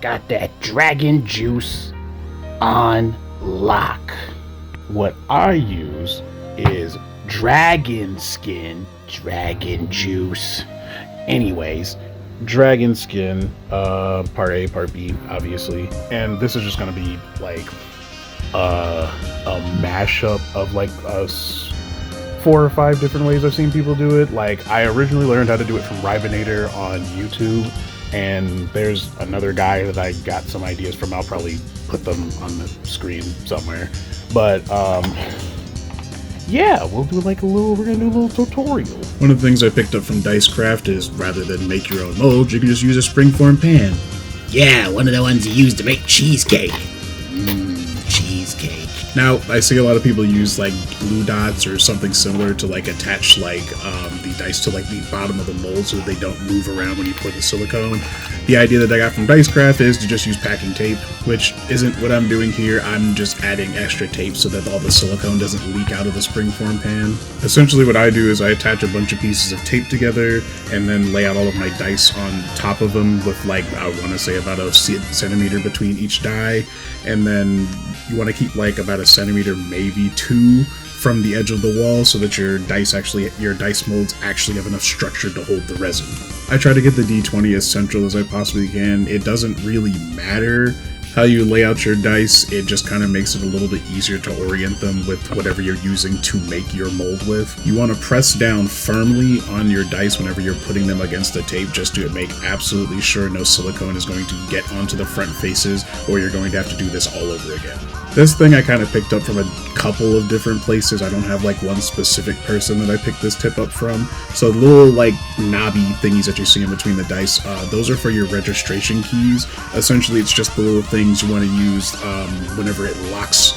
Got that dragon juice on lock. What I use is dragon skin, dragon juice. Anyways, dragon skin, part A, part B, obviously. And this is just gonna be like a mashup of like us 4 or 5 different ways I've seen people do it. Like, I originally learned how to do it from Rivenator on YouTube, and there's another guy that I got some ideas from. I'll probably put them on the screen somewhere. But yeah, we're gonna do a little tutorial. One of the things I picked up from Dicecraft is rather than make your own mold, you can just use a springform pan. Yeah, one of the ones you use to make cheesecake. Cheesecake. Now, I see a lot of people use like glue dots or something similar to like attach like the dice to like the bottom of the mold so that they don't move around when you pour the silicone. The idea that I got from Dicecraft is to just use packing tape, which isn't what I'm doing here. I'm just adding extra tape so that all the silicone doesn't leak out of the springform pan. Essentially what I do is I attach a bunch of pieces of tape together and then lay out all of my dice on top of them with like, I want to say about a centimeter between each die, and then you want to keep like about a centimeter, maybe 2 from the edge of the wall so that your dice molds actually have enough structure to hold the resin. I try to get the D20 as central as I possibly can. It doesn't really matter how you lay out your dice, it just kind of makes it a little bit easier to orient them with whatever you're using to make your mold with. You want to press down firmly on your dice whenever you're putting them against the tape, just to make absolutely sure no silicone is going to get onto the front faces, or you're going to have to do this all over again. This thing I kind of picked up from a couple of different places. I don't have like one specific person that I picked this tip up from. So the little like knobby thingies that you see in between the dice, those are for your registration keys. Essentially, it's just the little things you want to use whenever it locks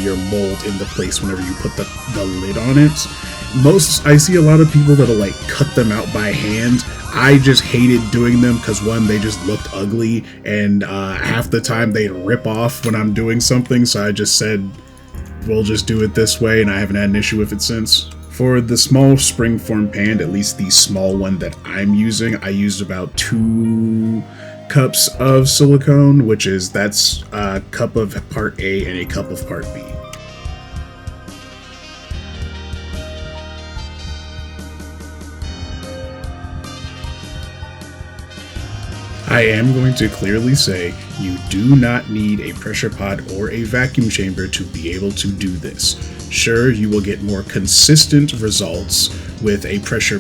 your mold into place whenever you put the lid on it. I see a lot of people that'll like cut them out by hand. I just hated doing them because, one, they just looked ugly, and half the time they'd rip off when I'm doing something, so I just said, we'll just do it this way, and I haven't had an issue with it since. For the small springform pan, at least the small one that I'm using, I used about 2 cups of silicone, that's a cup of part A and a cup of part B. I am going to clearly say you do not need a pressure pot or a vacuum chamber to be able to do this. Sure, you will get more consistent results with a pressure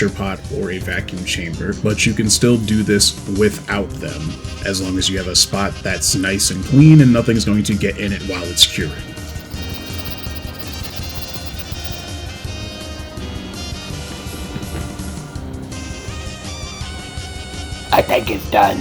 pot or a vacuum chamber, but you can still do this without them, as long as you have a spot that's nice and clean and nothing's going to get in it while it's curing. I think it's done.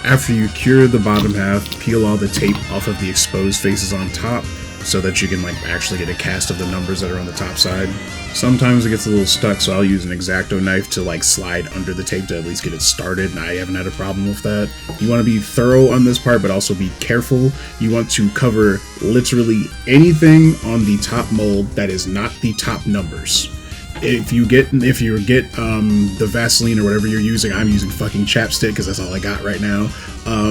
After you cure the bottom half, peel all the tape off of the exposed faces on top so that you can actually get a cast of the numbers that are on the top side. Sometimes it gets a little stuck, so I'll use an X-Acto knife to slide under the tape to at least get it started, and I haven't had a problem with that. You want to be thorough on this part, but also be careful. You want to cover literally anything on the top mold that is not the top numbers. If you get the Vaseline or whatever you're using, I'm using fucking chapstick because that's all I got right now.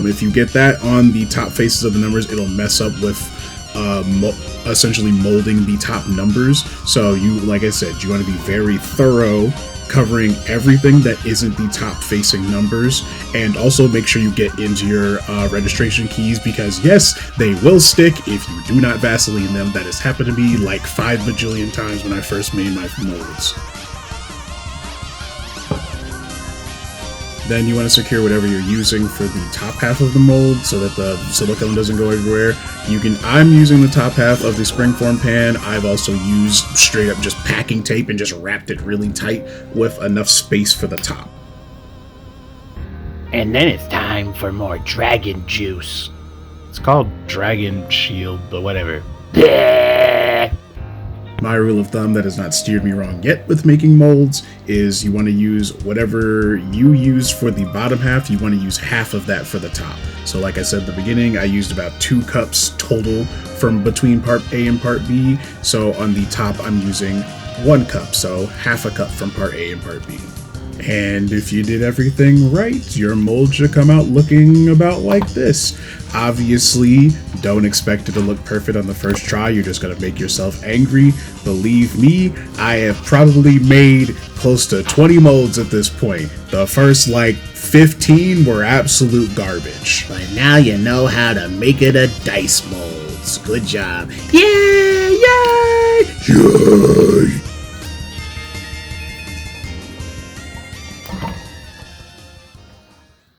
If you get that on the top faces of the numbers, it'll mess up with essentially molding the top numbers. So like I said, you want to be very thorough, covering everything that isn't the top facing numbers, and also make sure you get into your registration keys, because yes, they will stick if you do not Vaseline them. That has happened to me like 5 bajillion times when I first made my molds. Then you want to secure whatever you're using for the top half of the mold so that the silicone doesn't go everywhere. I'm using the top half of the springform pan. I've also used straight up just packing tape and just wrapped it really tight with enough space for the top. And then it's time for more dragon juice. It's called Dragon Shield, but whatever. My rule of thumb that has not steered me wrong yet with making molds is you want to use whatever you use for the bottom half, you want to use half of that for the top. So like I said at the beginning, I used about 2 cups total from between part A and part B. So on the top, I'm using 1 cup, so half a cup from part A and part B. And if you did everything right, your mold should come out looking about like this. Obviously, don't expect it to look perfect on the first try. You're just gonna make yourself angry. Believe me, I have probably made close to 20 molds at this point. The first like 15 were absolute garbage. But now you know how to make it a dice molds. Good job. Yay! Yay! Yay!